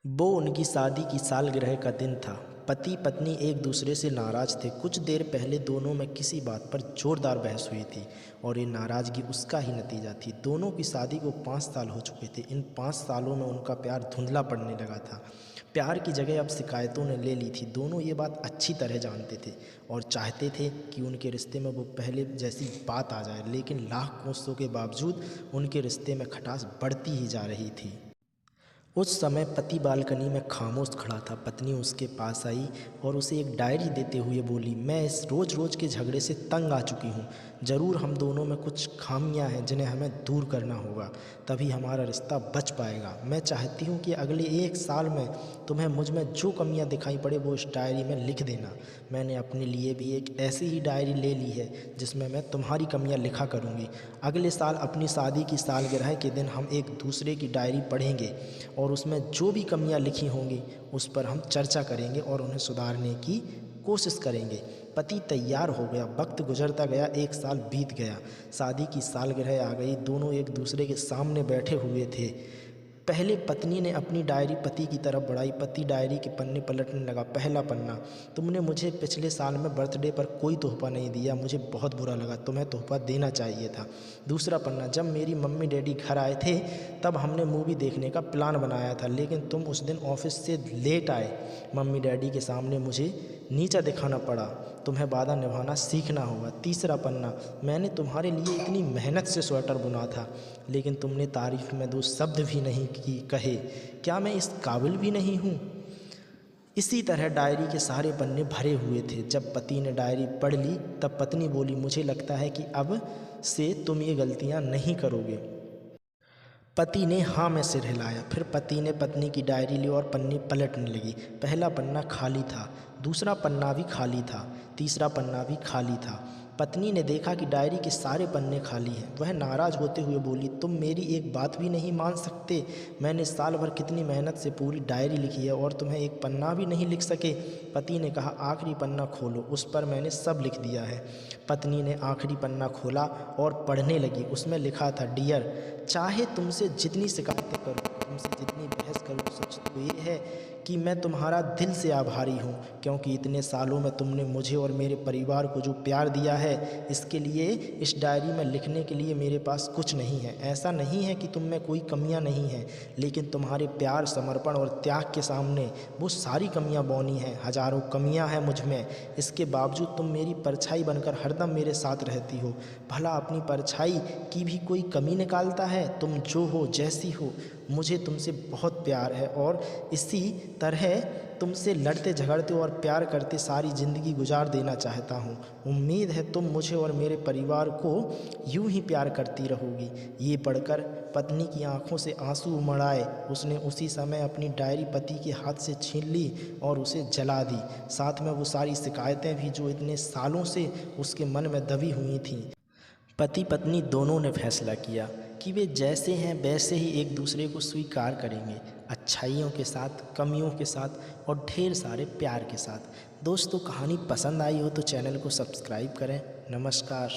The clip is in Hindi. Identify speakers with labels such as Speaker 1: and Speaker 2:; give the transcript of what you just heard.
Speaker 1: वो उनकी शादी की सालगिरह का दिन था। पति पत्नी एक दूसरे से नाराज़ थे। कुछ देर पहले दोनों में किसी बात पर ज़ोरदार बहस हुई थी और ये नाराज़गी उसका ही नतीजा थी। दोनों की शादी को 5 साल हो चुके थे। इन 5 सालों में उनका प्यार धुंधला पड़ने लगा था। प्यार की जगह अब शिकायतों ने ले ली थी। दोनों ये बात अच्छी तरह जानते थे और चाहते थे कि उनके रिश्ते में वो पहले जैसी बात आ जाए, लेकिन लाख कोशिशों के बावजूद उनके रिश्ते में खटास बढ़ती ही जा रही थी। उस समय पति बालकनी में खामोश खड़ा था। पत्नी उसके पास आई और उसे एक डायरी देते हुए बोली, मैं इस रोज़ रोज़ के झगड़े से तंग आ चुकी हूँ। ज़रूर हम दोनों में कुछ खामियां हैं जिन्हें हमें दूर करना होगा, तभी हमारा रिश्ता बच पाएगा। मैं चाहती हूँ कि अगले 1 साल में तुम्हें मुझ में जो कमियां दिखाई पड़े वो इस डायरी में लिख देना। मैंने अपने लिए भी एक ऐसी ही डायरी ले ली है जिसमें मैं तुम्हारी कमियां लिखा करूँगी। अगले साल अपनी शादी की सालगिरह के दिन हम एक दूसरे की डायरी पढ़ेंगे और उसमें जो भी कमियां लिखी होंगी उस पर हम चर्चा करेंगे और उन्हें सुधारने की कोशिश करेंगे। पति तैयार हो गया। वक्त गुजरता गया। 1 साल बीत गया। शादी की सालगिरह आ गई। दोनों एक दूसरे के सामने बैठे हुए थे। पहले पत्नी ने अपनी डायरी पति की तरफ बढ़ाई। पति डायरी के पन्ने पलटने लगा। पहला पन्ना, तुमने मुझे पिछले साल में बर्थडे पर कोई तोहफा नहीं दिया, मुझे बहुत बुरा लगा, तुम्हें तोहफा देना चाहिए था। दूसरा पन्ना, जब मेरी मम्मी डैडी घर आए थे तब हमने मूवी देखने का प्लान बनाया था, लेकिन तुम उस दिन ऑफिस से लेट आए। मम्मी डैडी के सामने मुझे नीचा दिखाना पड़ा। तुम्हें वादा निभाना सीखना होगा। तीसरा पन्ना, मैंने तुम्हारे लिए इतनी मेहनत से स्वेटर बुना था, लेकिन तुमने तारीफ में 2 शब्द भी नहीं कहे। क्या मैं इस काबिल भी नहीं हूँ? इसी तरह डायरी के सारे पन्ने भरे हुए थे। जब पति ने डायरी पढ़ ली तब पत्नी बोली, मुझे लगता है कि अब से तुम ये गलतियाँ नहीं करोगे। पति ने हाँ में सिर हिलाया। फिर पति ने पत्नी की डायरी ली और पन्ने पलटने लगी। पहला पन्ना खाली था, दूसरा पन्ना भी खाली था, तीसरा पन्ना भी खाली था। पत्नी ने देखा कि डायरी के सारे पन्ने खाली हैं। वह नाराज़ होते हुए बोली, तुम मेरी एक बात भी नहीं मान सकते? मैंने साल भर कितनी मेहनत से पूरी डायरी लिखी है और तुम्हें एक पन्ना भी नहीं लिख सके? पति ने कहा, आखिरी पन्ना खोलो, उस पर मैंने सब लिख दिया है। पत्नी ने आखिरी पन्ना खोला और पढ़ने लगी। उसमें लिखा था, डियर, चाहे तुमसे जितनी शिकायतें करूँ, तुमसे जितनी बहस करूँ, सच तो ये है कि मैं तुम्हारा दिल से आभारी हूँ, क्योंकि इतने सालों में तुमने मुझे और मेरे परिवार को जो प्यार दिया है, इसके लिए इस डायरी में लिखने के लिए मेरे पास कुछ नहीं है। ऐसा नहीं है कि तुम में कोई कमियां नहीं हैं, लेकिन तुम्हारे प्यार, समर्पण और त्याग के सामने वो सारी कमियां बौनी हैं। हजारों कमियां हैं मुझ में, इसके बावजूद तुम मेरी परछाई बनकर हरदम मेरे साथ रहती हो। भला अपनी परछाई की भी कोई कमी निकालता है? तुम जो हो, जैसी हो, मुझे तुमसे बहुत प्यार है और इसी तरह तुमसे लड़ते झगड़ते और प्यार करते सारी ज़िंदगी गुजार देना चाहता हूँ। उम्मीद है तुम मुझे और मेरे परिवार को यूं ही प्यार करती रहोगी। ये पढ़कर पत्नी की आंखों से आंसू उमड़ आए। उसने उसी समय अपनी डायरी पति के हाथ से छीन ली और उसे जला दी, साथ में वो सारी शिकायतें भी जो इतने सालों से उसके मन में दबी हुई थीं। पति पत्नी दोनों ने फैसला किया कि वे जैसे हैं वैसे ही एक दूसरे को स्वीकार करेंगे, अच्छाइयों के साथ, कमियों के साथ और ढेर सारे प्यार के साथ। दोस्तों, कहानी पसंद आई हो तो चैनल को सब्सक्राइब करें। नमस्कार।